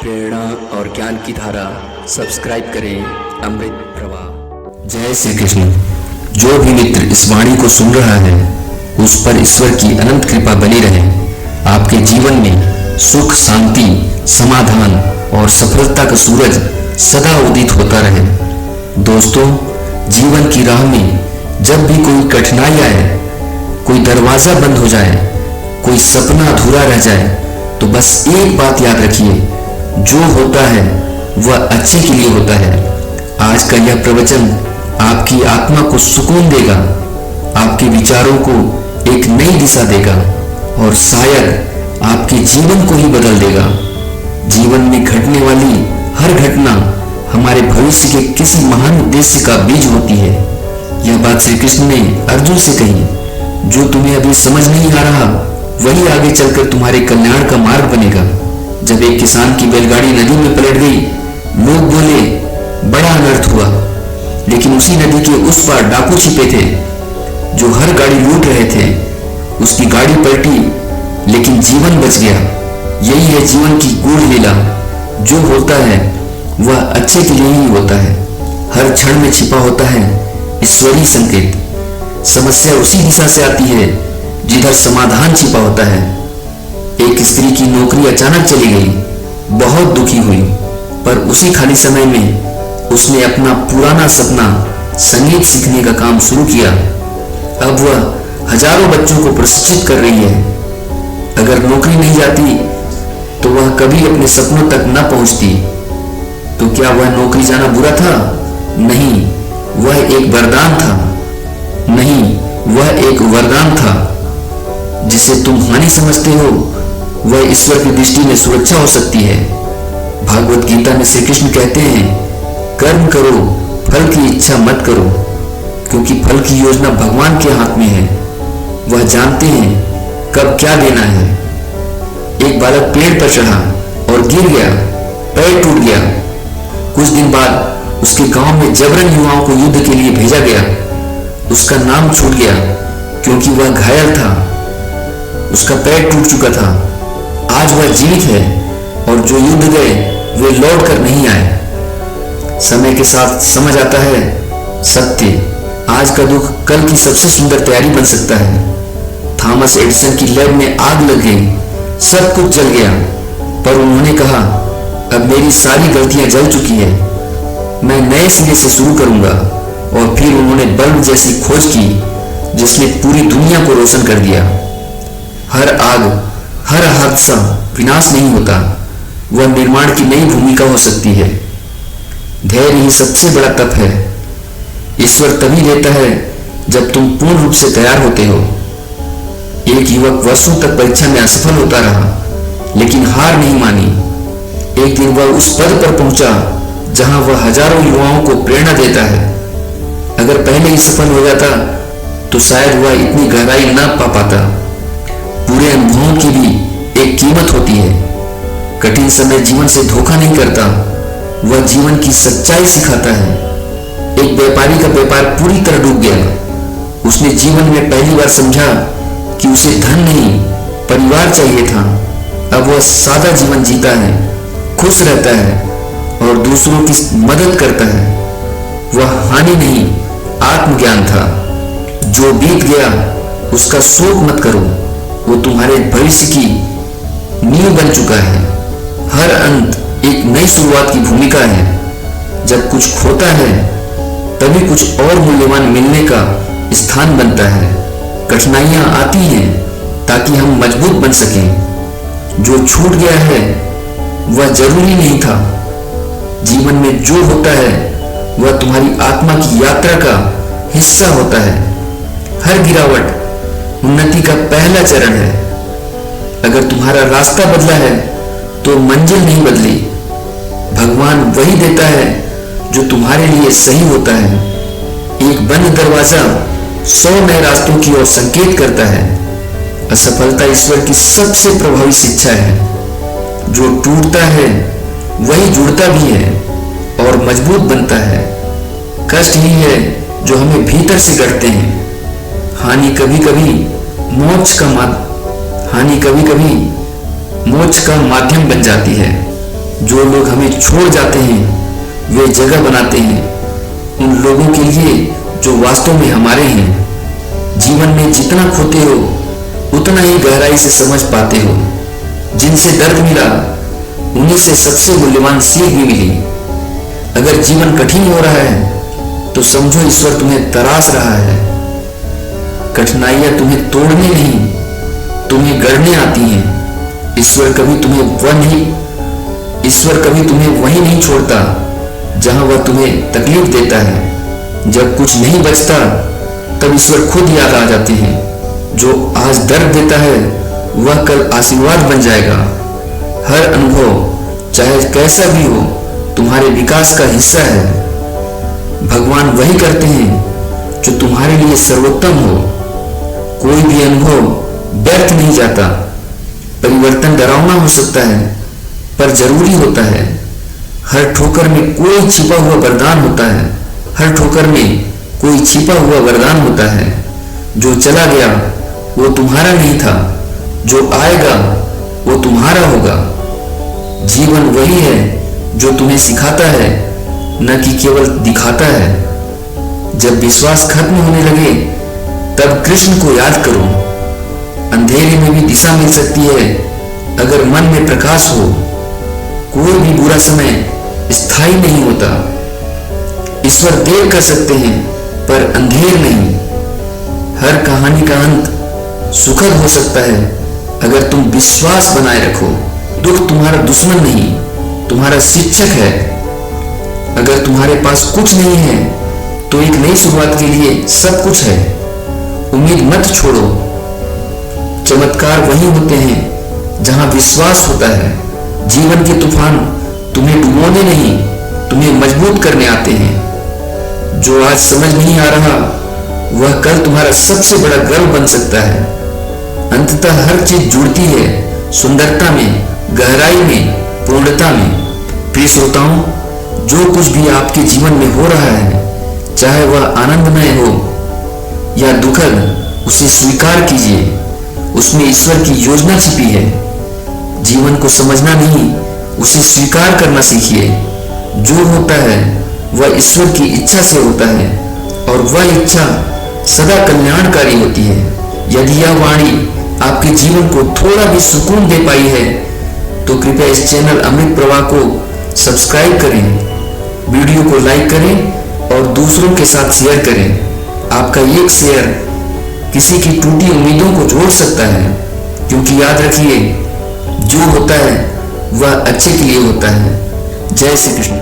प्रेरणा और ज्ञान की धारा सब्सक्राइब करें अमृत प्रवाह। जय श्री कृष्ण। जो भी मित्र इस वाणी को सुन रहा है उस पर ईश्वर की अनंत कृपा बनी रहे। आपके जीवन में सुख, शांति, समाधान और सफलता का सूरज सदा उदित होता रहे। दोस्तों, जीवन की राह में जब भी कोई कठिनाई आए, कोई दरवाजा बंद हो जाए, कोई सपना अधूरा रह जाए, तो बस एक बात याद रखिए, जो होता है वह अच्छे के लिए होता है। आज का यह प्रवचन आपकी आत्मा को सुकून देगा, आपके विचारों को एक नई दिशा देगा और शायद आपके जीवन को ही बदल देगा। जीवन में घटने वाली हर घटना हमारे भविष्य के किसी महान उद्देश्य का बीज होती है। यह बात श्री कृष्ण ने अर्जुन से कही। जो तुम्हें अभी समझ नहीं आ रहा वही आगे चलकर तुम्हारे कल्याण का मार्ग बनेगा। जब एक किसान की बैलगाड़ी नदी में पलट गई, लोग बोले बड़ा अनर्थ हुआ, लेकिन उसी नदी के उस पार डाकू छिपे थे जो हर गाड़ी लूट रहे थे। उसकी गाड़ी पलटी लेकिन जीवन बच गया। यही है जीवन की गूढ़ लीला। जो होता है वह अच्छे के लिए ही होता है। हर क्षण में छिपा होता है ईश्वरीय संकेत। समस्या उसी दिशा से आती है जिधर समाधान छिपा होता है। एक स्त्री की नौकरी अचानक चली गई, बहुत दुखी हुई, पर उसी खाली समय में उसने अपना पुराना सपना संगीत सीखने का काम शुरू किया। अब वह हजारों बच्चों को प्रशिक्षित कर रही है। अगर नौकरी नहीं जाती तो वह कभी अपने सपनों तक न पहुंचती। तो क्या वह नौकरी जाना बुरा था? नहीं, वह एक वरदान था। नहीं, वह एक वरदान था। जिसे तुम हानि समझते हो वह ईश्वर की दृष्टि में सुरक्षा हो सकती है। भागवत गीता में श्री कृष्ण कहते हैं, कर्म करो, फल की इच्छा मत करो, क्योंकि फल की योजना भगवान के हाथ में है। वह जानते हैं कब क्या देना है। एक बालक पेड़ पर चढ़ा और गिर गया, पैर टूट गया। कुछ दिन बाद उसके गांव में जबरन युवाओं को युद्ध के लिए भेजा गया। उसका नाम छूट गया क्योंकि वह घायल था, उसका पैर टूट चुका था। आज वह जीवित है और जो युद्ध गए वे लौट कर नहीं आए। समय के साथ समझ आता है सत्य, आज का दुख कल की सबसे सुंदर तैयारी बन सकता है। थॉमस एडिसन की लैब में आग लग गई, सब कुछ जल गया, पर उन्होंने कहा अब मेरी सारी गलतियां जल चुकी है, मैं नए सिरे से शुरू करूंगा। और फिर उन्होंने बल्ब जैसी खोज की जिसने पूरी दुनिया को रोशन कर दिया। हर आग, हर हादसा विनाश नहीं होता, वह निर्माण की नई भूमिका हो सकती है। धैर्य ही सबसे बड़ा तप है। ईश्वर तभी देता है जब तुम पूर्ण रूप से तैयार होते हो। एक युवक वर्षों तक परीक्षा में असफल होता रहा, लेकिन हार नहीं मानी। एक दिन वह उस पद पर पहुंचा जहां वह हजारों युवाओं को प्रेरणा देता है। अगर पहले ही सफल हो जाता तो शायद वह इतनी गहराई न पा पाता। पूरे अनुभवों की भी एक कीमत होती है। कठिन समय जीवन से धोखा नहीं करता, वह जीवन की सच्चाई सिखाता है। एक व्यापारी का व्यापार पूरी तरह डूब गया। उसने जीवन में पहली बार समझा कि उसे धन नहीं, परिवार चाहिए था। अब वह सादा जीवन जीता है, खुश रहता है और दूसरों की मदद करता है। वह हानि नहीं, आत्मज्ञान था। जो बीत गया उसका शोक मत करो, वो तुम्हारे भविष्य की नींव बन चुका है। हर अंत एक नई शुरुआत की भूमिका है। जब कुछ खोता है तभी कुछ और मूल्यवान मिलने का स्थान बनता है। कठिनाइयां आती हैं ताकि हम मजबूत बन सकें। जो छूट गया है वह जरूरी नहीं था। जीवन में जो होता है वह तुम्हारी आत्मा की यात्रा का हिस्सा होता है। हर गिरावट उन्नति का पहला चरण है। अगर तुम्हारा रास्ता बदला है तो मंजिल नहीं बदली। भगवान वही देता है जो तुम्हारे लिए सही होता है। एक बंद दरवाजा 100 नए रास्तों की ओर संकेत करता है। असफलता ईश्वर की सबसे प्रभावी शिक्षा है। जो टूटता है वही जुड़ता भी है और मजबूत बनता है। कष्ट ही है जो हमें भीतर से गढ़ते हैं। हानि कभी कभी मोक्ष का माध्यम बन जाती है। जो लोग हमें छोड़ जाते हैं वे जगह बनाते हैं उन लोगों के लिए जो वास्तव में हमारे हैं। जीवन में जितना खोते हो उतना ही गहराई से समझ पाते हो। जिनसे दर्द मिला उन्हीं से सबसे मूल्यवान सीख भी मिली। अगर जीवन कठिन हो रहा है तो समझो ईश्वर तुम्हें तराश रहा है। कठिनाइयां तुम्हें तोड़ने नहीं तुम्हें गढ़ने आती हैं। ईश्वर कभी तुम्हें वहीं नहीं छोड़ता जहां वह तुम्हें तकलीफ देता है। जब कुछ नहीं बचता तब ईश्वर खुद याद आ जाते हैं। जो आज दर्द देता है वह कल आशीर्वाद बन जाएगा। हर अनुभव चाहे कैसा भी हो तुम्हारे विकास का हिस्सा है। भगवान वही करते हैं जो तुम्हारे लिए सर्वोत्तम हो। कोई भी अनुभव व्यर्थ नहीं जाता। परिवर्तन डरावना हो सकता है पर जरूरी होता है। हर ठोकर में कोई छिपा हुआ वरदान होता है। हर ठोकर में कोई छिपा हुआ वरदान होता है। जो चला गया वो तुम्हारा नहीं था, जो आएगा वो तुम्हारा होगा। जीवन वही है जो तुम्हें सिखाता है न कि केवल दिखाता है। जब विश्वास खत्म होने लगे तब कृष्ण को याद करो। अंधेरे में भी दिशा मिल सकती है अगर मन में प्रकाश हो। कोई भी बुरा समय स्थायी नहीं होता। ईश्वर देर कर सकते हैं पर अंधेर नहीं। हर कहानी का अंत सुखद हो सकता है अगर तुम विश्वास बनाए रखो। दुख तुम्हारा दुश्मन नहीं तुम्हारा शिक्षक है। अगर तुम्हारे पास कुछ नहीं है तो एक नई शुरुआत के लिए सब कुछ है। उम्मीद मत छोड़ो। चमत्कार वही होते हैं जहां विश्वास होता है। जीवन के तूफान तुम्हें डुबोने नहीं तुम्हें मजबूत करने आते हैं। जो आज समझ नहीं आ रहा वह कल तुम्हारा सबसे बड़ा गर्व बन सकता है। अंततः हर चीज जुड़ती है सुंदरता में, गहराई में, पूर्णता में। प्रिय श्रोताओं, जो कुछ भी आपके जीवन में हो रहा है चाहे वह आनंदमय हो या दुखद, उसे स्वीकार कीजिए। उसमें ईश्वर की योजना छिपी है। जीवन को समझना नहीं उसे स्वीकार करना सीखिए। जो होता है वह ईश्वर की इच्छा से होता है और वह इच्छा सदा कल्याणकारी होती है। यदि यह वाणी आपके जीवन को थोड़ा भी सुकून दे पाई है तो कृपया इस चैनल अमृत प्रवाह को सब्सक्राइब करें, वीडियो को लाइक करें और दूसरों के साथ शेयर करें। आपका एक शेयर किसी की टूटी उम्मीदों को जोड़ सकता है। क्योंकि याद रखिए जो होता है वह अच्छे के लिए होता है। जय श्री कृष्ण।